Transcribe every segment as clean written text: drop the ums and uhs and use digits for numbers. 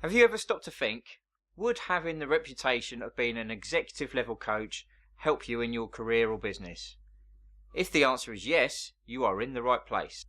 Have you ever stopped to think, would having the reputation of being an executive level coach help you in your career or business? If the answer is yes, you are in the right place.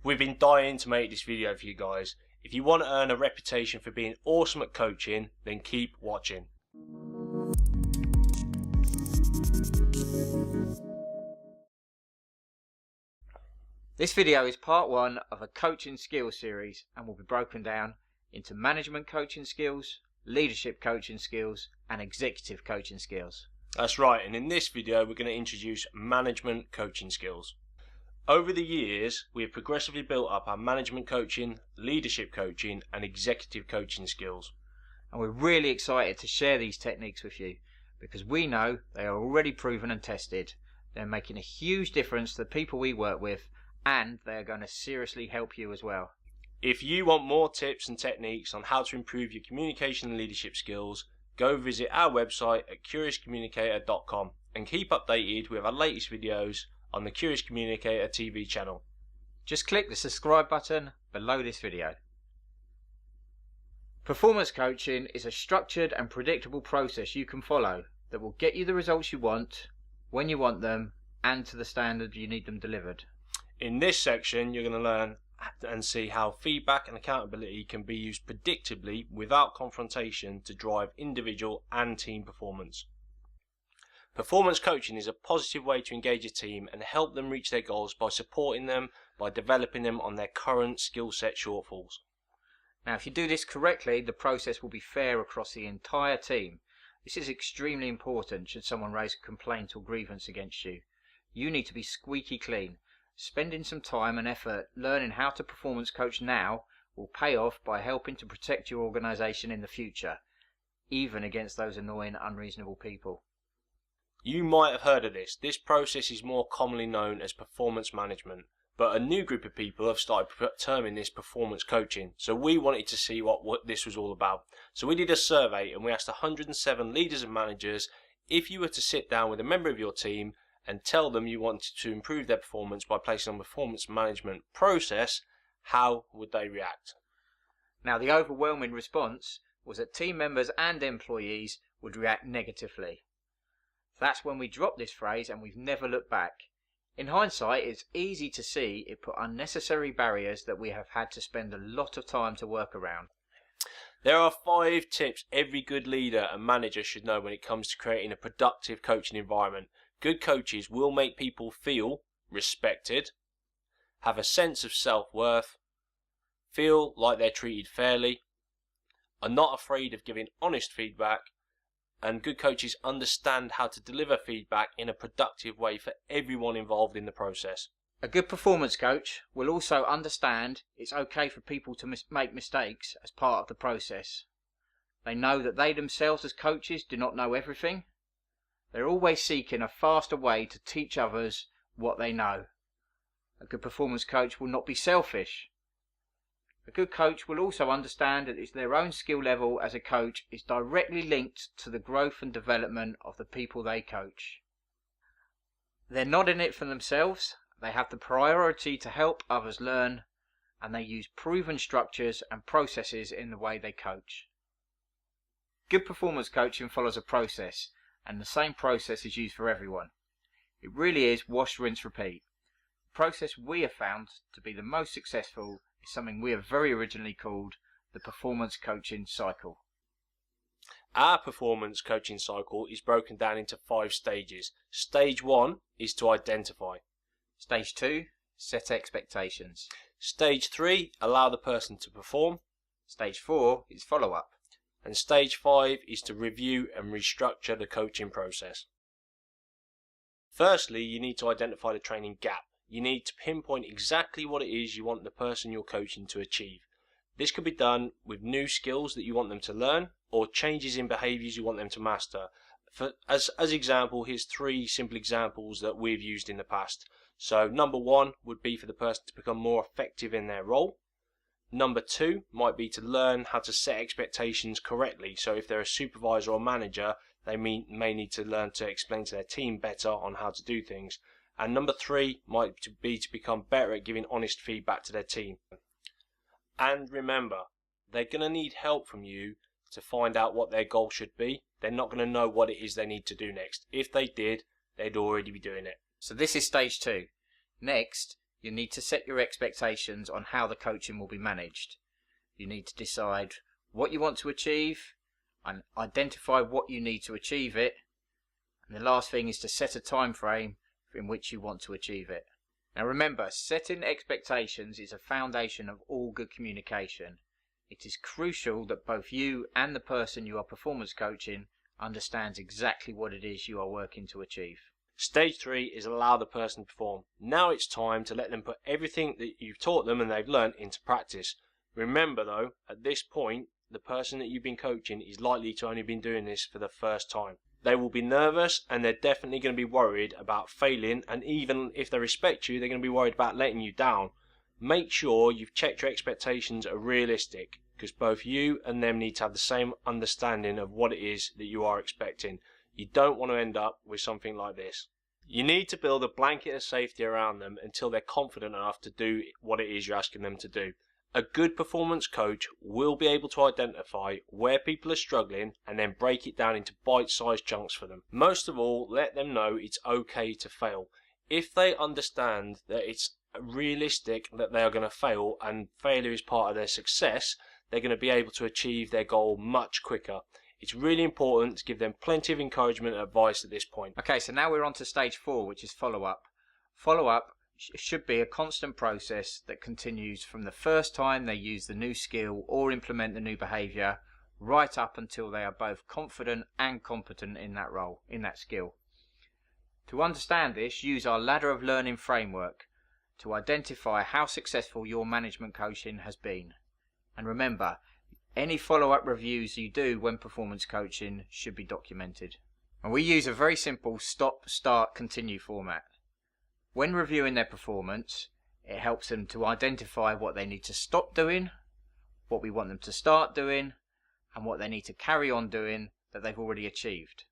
We've been dying to make this video for you guys. If you want to earn a reputation for being awesome at coaching, then keep watching. This video is part one of a coaching skills series and will be broken down into management coaching skills, leadership coaching skills, and executive coaching skills. That's right, and in this video we're going to introduce management coaching skills. Over the years, we have progressively built up our management coaching, leadership coaching, and executive coaching skills. And we're really excited to share these techniques with you because we know they are already proven and tested. They're making a huge difference to the people we work with, and they are going to seriously help you as well. If you want more tips and techniques on how to improve your communication and leadership skills, go visit our website at curiouscommunicator.com and keep updated with our latest videos on the Curious Communicator TV channel. Just click the subscribe button below this video. Performance coaching is a structured and predictable process you can follow that will get you the results you want, when you want them, and to the standard you need them delivered. In this section, you're going to learn and see how feedback and accountability can be used predictably without confrontation to drive individual and team performance. Performance coaching is a positive way to engage a team and help them reach their goals by supporting them, by developing them on their current skill set shortfalls. Now, if you do this correctly, the process will be fair across the entire team. This is extremely important should someone raise a complaint or grievance against you. You need to be squeaky clean. Spending some time and effort learning how to performance coach now will pay off by helping to protect your organisation in the future, even against those annoying, unreasonable people. You might have heard of this. This process is more commonly known as performance management, but a new group of people have started terming this performance coaching. So we wanted to see what this was all about. So we did a survey and we asked 107 leaders and managers if you were to sit down with a member of your team and tell them you wanted to improve their performance by placing on performance management process, how would they react? Now, the overwhelming response was that team members and employees would react negatively. That's when we dropped this phrase and we've never looked back. In hindsight, it's easy to see it put unnecessary barriers that we have had to spend a lot of time to work around. There are 5 tips every good leader and manager should know when it comes to creating a productive coaching environment. Good coaches will make people feel respected, have a sense of self-worth, feel like they're treated fairly, are not afraid of giving honest feedback, and good coaches understand how to deliver feedback in a productive way for everyone involved in the process. A good performance coach will also understand it's okay for people to make mistakes as part of the process. They know that they themselves as coaches do not know everything. They're always seeking a faster way to teach others what they know. A good performance coach will not be selfish. A good coach will also understand that their own skill level as a coach is directly linked to the growth and development of the people they coach. They're not in it for themselves. They have the priority to help others learn, and they use proven structures and processes in the way they coach. Good performance coaching follows a process, and the same process is used for everyone. It really is wash, rinse, repeat. The process we have found to be the most successful is something we have very originally called the performance coaching cycle. Our performance coaching cycle is broken down into 5 stages. Stage 1 is to identify. Stage 2, set expectations. Stage 3, allow the person to perform. Stage 4 is follow up. And stage 5 is to review and restructure the coaching process. Firstly, you need to identify the training gap. You need to pinpoint exactly what it is you want the person you're coaching to achieve. This could be done with new skills that you want them to learn or changes in behaviours you want them to master. As example, here's 3 simple examples that we've used in the past. So number 1 would be for the person to become more effective in their role. Number 2 might be to learn how to set expectations correctly. So if they're a supervisor or manager, they may need to learn to explain to their team better on how to do things. And number 3 might be to become better at giving honest feedback to their team. And remember, they're going to need help from you to find out what their goal should be. They're not going to know what it is they need to do next. If they did, they'd already be doing it. So this is stage 2. Next, you need to set your expectations on how the coaching will be managed. You need to decide what you want to achieve and identify what you need to achieve it. And the last thing is to set a time frame in which you want to achieve it. Now remember, setting expectations is a foundation of all good communication. It is crucial that both you and the person you are performance coaching understands exactly what it is you are working to achieve. Stage 3 is allow the person to perform. Now it's time to let them put everything that you've taught them and they've learned into practice. Remember though, at this point, the person that you've been coaching is likely to only been doing this for the first time. They will be nervous and they're definitely going to be worried about failing, and even if they respect you, they're going to be worried about letting you down. Make sure you've checked your expectations are realistic, because both you and them need to have the same understanding of what it is that you are expecting. You don't want to end up with something like this. You need to build a blanket of safety around them until they're confident enough to do what it is you're asking them to do. A good performance coach will be able to identify where people are struggling and then break it down into bite-sized chunks for them. Most of all, let them know it's okay to fail. If they understand that it's realistic that they are going to fail and failure is part of their success, they're going to be able to achieve their goal much quicker. It's really important to give them plenty of encouragement and advice at this point. Okay, so now we're on to stage 4, which is follow-up. Follow-up should be a constant process that continues from the first time they use the new skill or implement the new behaviour, right up until they are both confident and competent in that role, in that skill. To understand this, use our ladder of learning framework to identify how successful your management coaching has been. And remember, any follow-up reviews you do when performance coaching should be documented. And we use a very simple stop, start, continue format. When reviewing their performance, it helps them to identify what they need to stop doing, what we want them to start doing, and what they need to carry on doing that they've already achieved.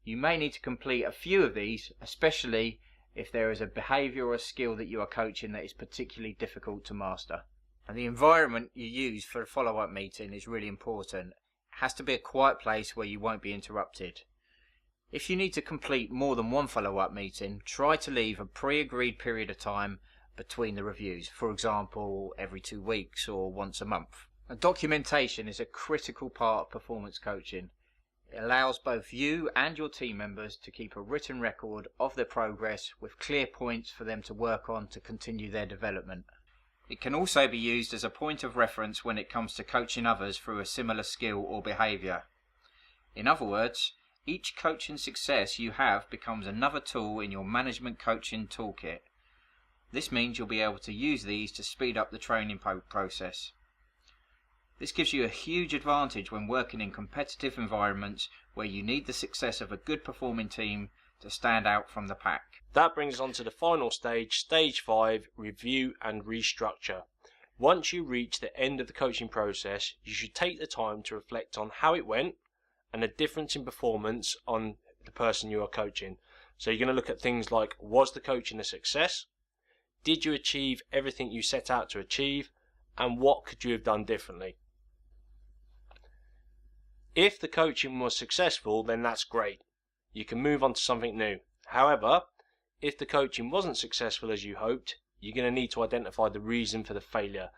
You may need to complete a few of these, especially if there is a behaviour or a skill that you are coaching that is particularly difficult to master. And the environment you use for a follow-up meeting is really important. It has to be a quiet place where you won't be interrupted. If you need to complete more than one follow-up meeting, try to leave a pre-agreed period of time between the reviews, for example, every 2 weeks or once a month. Documentation is a critical part of performance coaching. It allows both you and your team members to keep a written record of their progress with clear points for them to work on to continue their development. It can also be used as a point of reference when it comes to coaching others through a similar skill or behaviour. In other words, each coaching success you have becomes another tool in your management coaching toolkit. This means you'll be able to use these to speed up the training process. This gives you a huge advantage when working in competitive environments where you need the success of a good performing team to stand out from the pack. That brings us on to the final stage, stage 5, review and restructure. Once you reach the end of the coaching process, you should take the time to reflect on how it went and the difference in performance on the person you are coaching. So you're going to look at things like, was the coaching a success? Did you achieve everything you set out to achieve? And what could you have done differently? If the coaching was successful, then that's great. You can move on to something new. However, if the coaching wasn't successful as you hoped, you're going to need to identify the reason for the failure.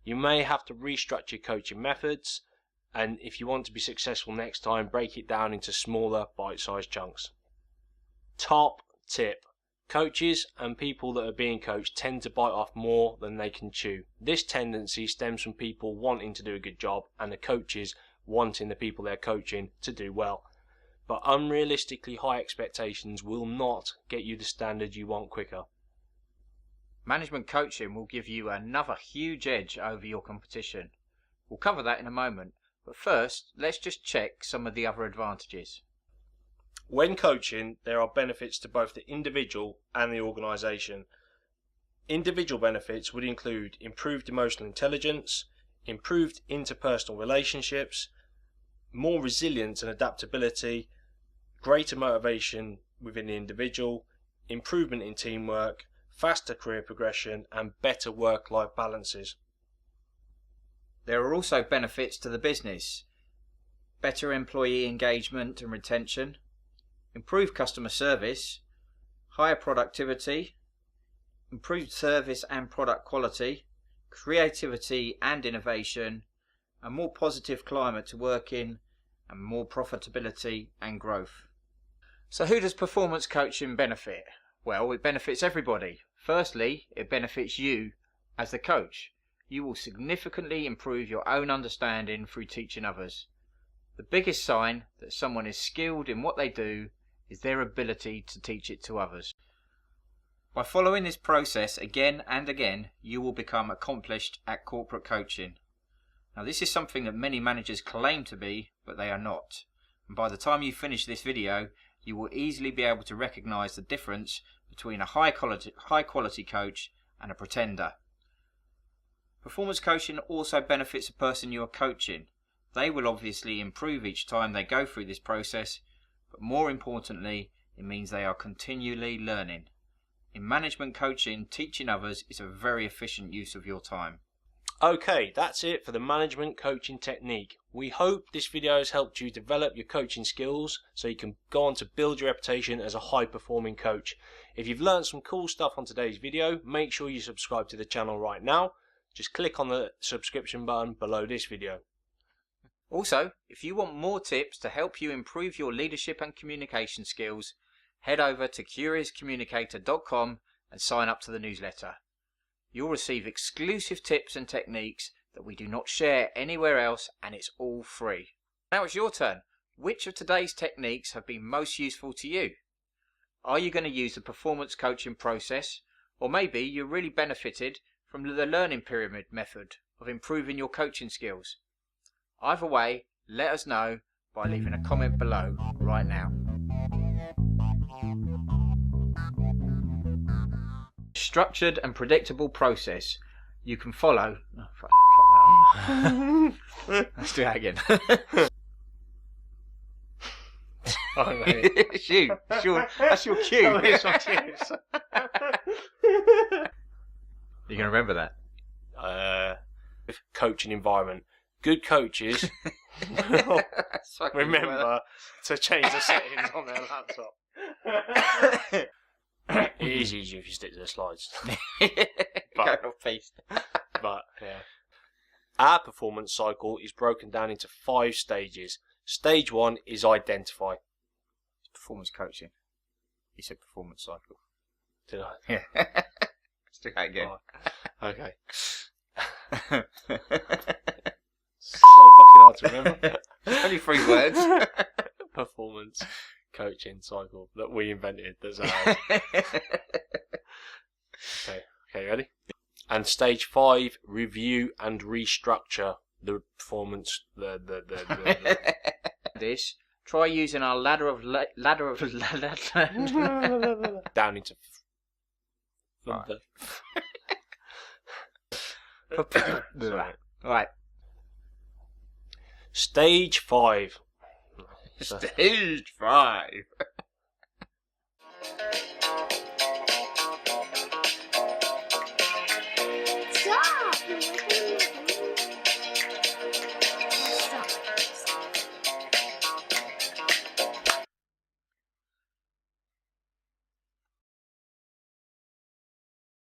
You may have to restructure your coaching methods, and if you want to be successful next time, break it down into smaller bite-sized chunks. Top tip. Coaches and people that are being coached tend to bite off more than they can chew. This tendency stems from people wanting to do a good job and the coaches wanting the people they're coaching to do well. But unrealistically high expectations will not get you the standard you want quicker. Management coaching will give you another huge edge over your competition. We'll cover that in a moment, but first let's just check some of the other advantages. When coaching, there are benefits to both the individual and the organisation. Individual benefits would include improved emotional intelligence, improved interpersonal relationships, more resilience and adaptability, greater motivation within the individual, improvement in teamwork, faster career progression and better work-life balances. There are also benefits to the business: better employee engagement and retention, improved customer service, higher productivity, improved service and product quality, creativity and innovation, a more positive climate to work in, and more profitability and growth. So who does performance coaching benefit? Well, it benefits everybody. Firstly, it benefits you as the coach. You will significantly improve your own understanding through teaching others. The biggest sign that someone is skilled in what they do is their ability to teach it to others. By following this process again and again, you will become accomplished at corporate coaching. Now, this is something that many managers claim to be, but they are not. And by the time you finish this video, you will easily be able to recognize the difference between a high quality coach and a pretender. Performance coaching also benefits the person you are coaching. They will obviously improve each time they go through this process, but more importantly, it means they are continually learning. In management coaching, teaching others is a very efficient use of your time. Okay, that's it for the management coaching technique. We hope this video has helped you develop your coaching skills so you can go on to build your reputation as a high performing coach. If you've learned some cool stuff on today's video, make sure you subscribe to the channel right now. Just click on the subscription button below this video. Also, if you want more tips to help you improve your leadership and communication skills, head over to curiouscommunicator.com and sign up to the newsletter. You'll receive exclusive tips and techniques that we do not share anywhere else, and it's all free. Now it's your turn. Which of today's techniques have been most useful to you? Are you going to use the performance coaching process, or maybe you really benefited from the learning pyramid method of improving your coaching skills? Either way, let us know by leaving a comment below right now. Structured and predictable process you can follow. Oh, fuck that one. Let's do that again. Oh, mate. Shoot, that's your cue. Oh, it's my cue. You're going to remember that? Coaching environment. Good coaches remember to change the settings on their laptop. It is easier if you stick to the slides. But yeah. Our performance cycle is broken down into 5 stages. Stage 1 is identify. Performance coaching. You said performance cycle. Did I? Yeah. Let's do that again. Oh, okay. So fucking hard to remember. Only 3 words. Performance coaching cycle that we invented. That's ours. Okay, ready? And stage 5, review and restructure the performance. This. Try using our ladder of down into. Right. Stage 5. Stage 5. Stop!